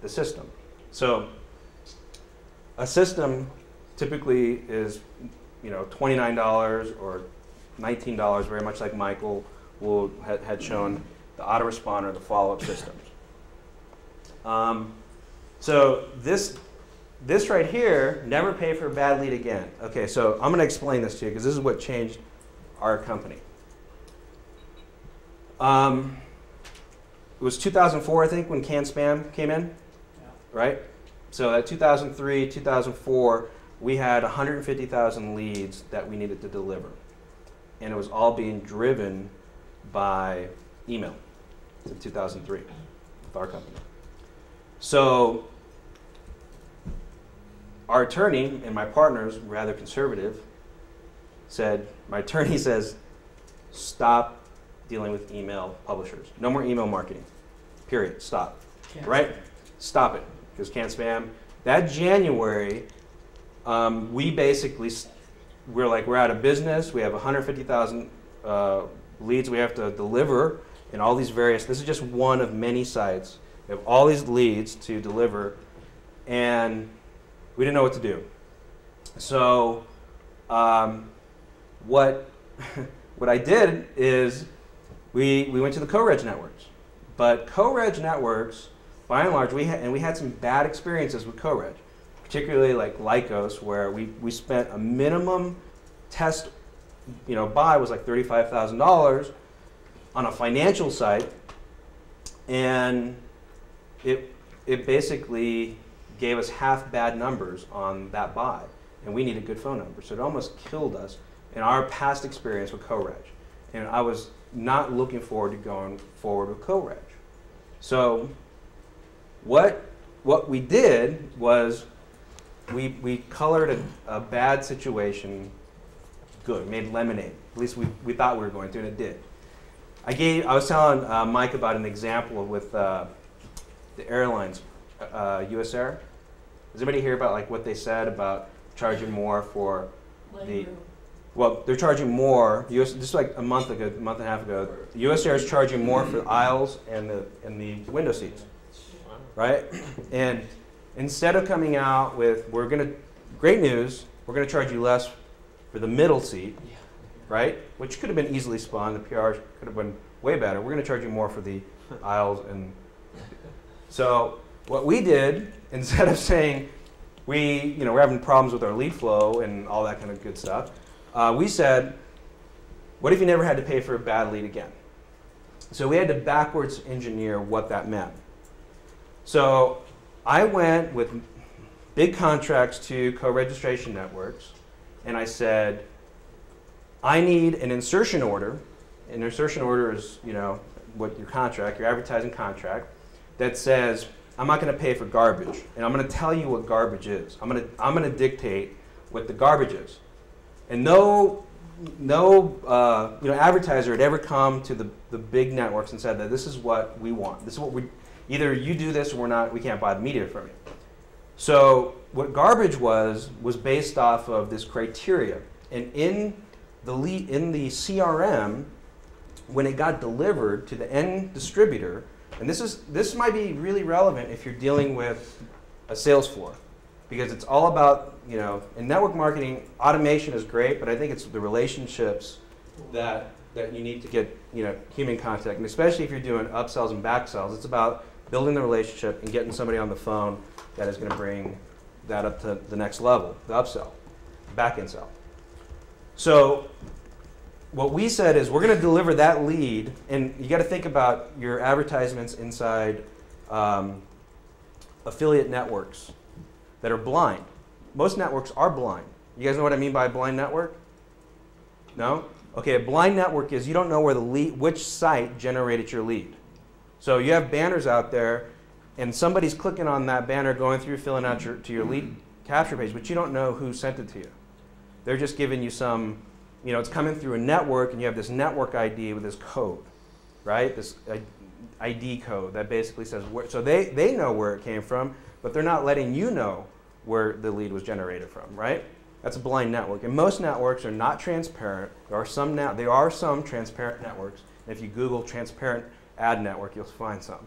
The system. So a system typically is, $29 or $19, very much like Michael had shown the autoresponder, the follow-up systems. So this right here, never pay for a bad lead again. Okay, so I'm going to explain this to you because this is what changed our company. It was 2004, I think, when canned spam came in, right? So at 2003, 2004, we had 150,000 leads that we needed to deliver. And it was all being driven by email in 2003 with our company. So our attorney and my partners, rather conservative, my attorney says, stop dealing with email publishers. No more email marketing, period, stop, right? Stop it, because canned spam. That January, we basically, we're out of business. We have 150,000 leads we have to deliver in all these various, this is just one of many sites. We have all these leads to deliver, and we didn't know what to do. So what I did is we went to the co-reg networks. But co-reg networks, by and large, we had some bad experiences with co-reg, particularly like Lycos, where we spent a minimum test buy was like $35,000 on a financial site, and it basically gave us half bad numbers on that buy, and we needed good phone numbers. So it almost killed us in our past experience with co-reg. And I was not looking forward to going forward with co-reg. So what we did was we colored a bad situation good, made lemonade. At least we thought we were going to, and it did. I was telling Mike about an example with the airlines, US Air. Does anybody hear about like what they said about charging more for well, they're charging more. Just like a month and a half ago, US Air is charging more for the aisles and the window seats, right? And instead of coming out with, great news, we're gonna charge you less for the middle seat, right? Which could have been easily spun. The PR could have been way better. We're gonna charge you more for the aisles. And so what we did, instead of saying we're having problems with our lead flow and all that kind of good stuff, we said, what if you never had to pay for a bad lead again? So we had to backwards engineer what that meant. So I went with big contracts to co-registration networks, and I said, I need an insertion order. An insertion order is, what your advertising contract, that says, I'm not going to pay for garbage, and I'm going to tell you what garbage is. I'm going to dictate what the garbage is. And no advertiser had ever come to the big networks and said that this is what we want. This is what either you do this or we can't buy the media from you. So what garbage was based off of this criteria. And in the CRM, when it got delivered to the end distributor, and this might be really relevant if you're dealing with a sales floor, because it's all about, in network marketing, automation is great, but I think it's the relationships that you need to get, human contact. And especially if you're doing upsells and backsells, it's about building the relationship and getting somebody on the phone that is going to bring that up to the next level, the upsell, back-end sell. So what we said is we're going to deliver that lead, and you got to think about your advertisements inside affiliate networks that are blind. Most networks are blind. You guys know what I mean by a blind network? No? Okay, a blind network is you don't know where which site generated your lead. So you have banners out there, and somebody's clicking on that banner, going through, filling out to your lead capture page, but you don't know who sent it to you. They're just giving you some, it's coming through a network, and you have this network ID with this code, right? This ID code that basically says where. So they know where it came from, but they're not letting you know where the lead was generated from, right? That's a blind network. And most networks are not transparent. There are some transparent networks. And if you Google transparent ad network, you'll find some.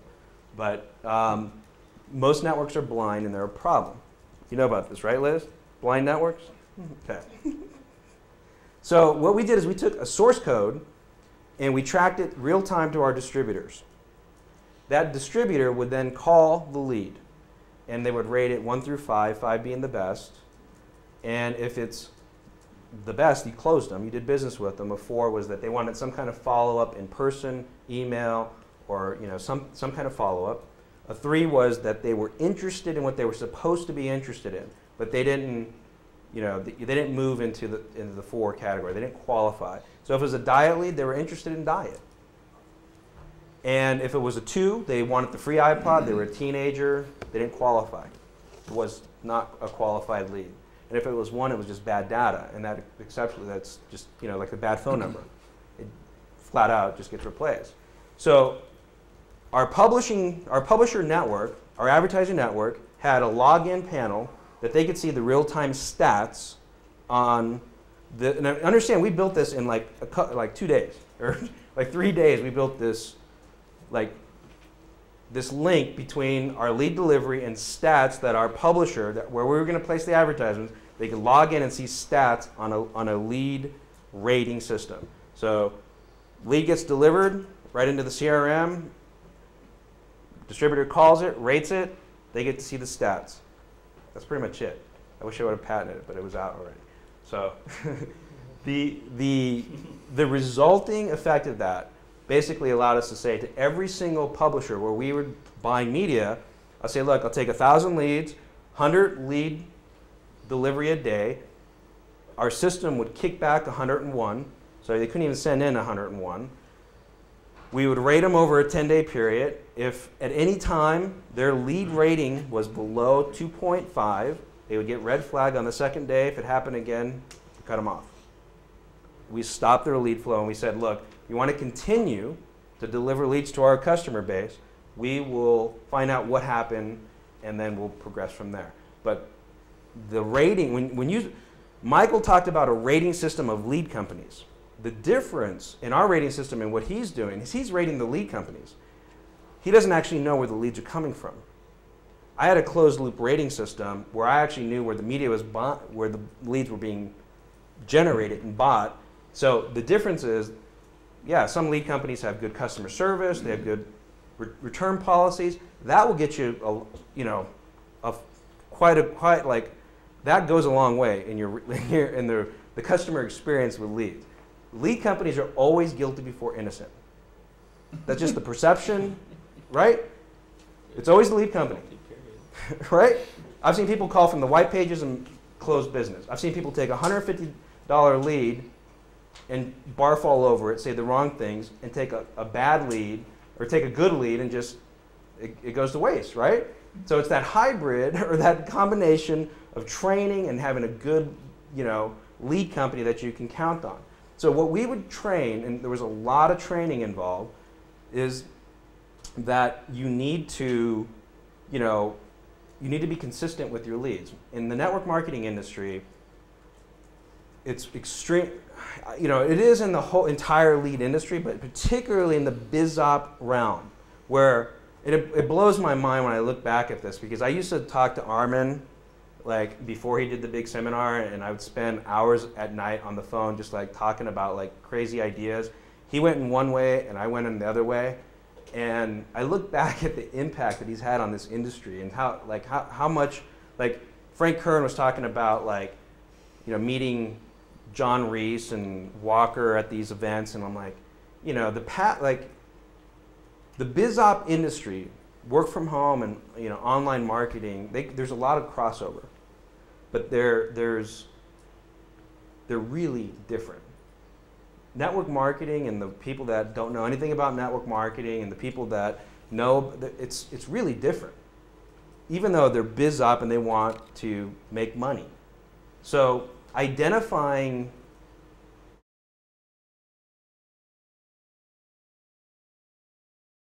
But most networks are blind, and they're a problem. You know about this, right, Liz? Blind networks? Okay. So what we did is we took a source code, and we tracked it real time to our distributors. That distributor would then call the lead, and they would rate it 1 through 5, 5 being the best. And if it's the best, you closed them, you did business with them. A 4 was that they wanted some kind of follow-up in person, email, or some kind of follow-up. A 3 was that they were interested in what they were supposed to be interested in, but they didn't, they didn't move into the 4 category. They didn't qualify. So if it was a diet lead, they were interested in diet. And if it was a 2, they wanted the free iPod, they were a teenager, they didn't qualify. It was not a qualified lead. And if it was 1, it was just bad data, and that exceptionally, that's just like a bad phone number. It flat out just gets replaced. So our publisher network, our advertising network, had a login panel that they could see the real-time stats on the. And understand, we built this in like 2 days or like 3 days. We built this this link between our lead delivery and stats that our publisher, where we were going to place the advertisements, they could log in and see stats on a lead rating system. So lead gets delivered right into the CRM, distributor calls it, rates it, they get to see the stats. That's pretty much it. I wish I would have patented it, but it was out already. So the resulting effect of that basically allowed us to say to every single publisher where we were buying media, I'll say, look, I'll take 1,000 leads, 100 lead delivery a day. Our system would kick back 101, so they couldn't even send in 101. We would rate them over a 10-day period. If at any time their lead rating was below 2.5, they would get red flag on the second day. If it happened again, we cut them off. We stopped their lead flow, and we said, look, you want to continue to deliver leads to our customer base, we will find out what happened, and then we'll progress from there. But the rating, Michael talked about a rating system of lead companies. The difference in our rating system and what he's doing is he's rating the lead companies. He doesn't actually know where the leads are coming from. I had a closed loop rating system where I actually knew where the media was bought, where the leads were being generated and bought. So the difference is, yeah, some lead companies have good customer service, they have good return policies. That will get you, that goes a long way in the customer experience with leads. Lead companies are always guilty before innocent. That's just the perception, right? It's always the lead company, right? I've seen people call from the white pages and close business. I've seen people take a $150 lead and barf all over it, say the wrong things, and take a bad lead or take a good lead and just, it goes to waste, right? So it's that hybrid or that combination of training and having a good, lead company that you can count on. So what we would train, and there was a lot of training involved, is that you need to be consistent with your leads. In the network marketing industry, it's extreme, it is in the whole entire lead industry, but particularly in the BizOp realm, where it blows my mind when I look back at this, because I used to talk to Armin before he did the big seminar, and I would spend hours at night on the phone just talking about crazy ideas. He went in one way and I went in the other way, and I look back at the impact that he's had on this industry and how much, Frank Kern was talking about meeting John Reese and Walker at these events, and I'm the BizOp industry, work from home and online marketing, there's a lot of crossover, but they're really different. Network marketing and the people that don't know anything about network marketing and the people that know, it's really different, even though they're BizOp and they want to make money. So identifying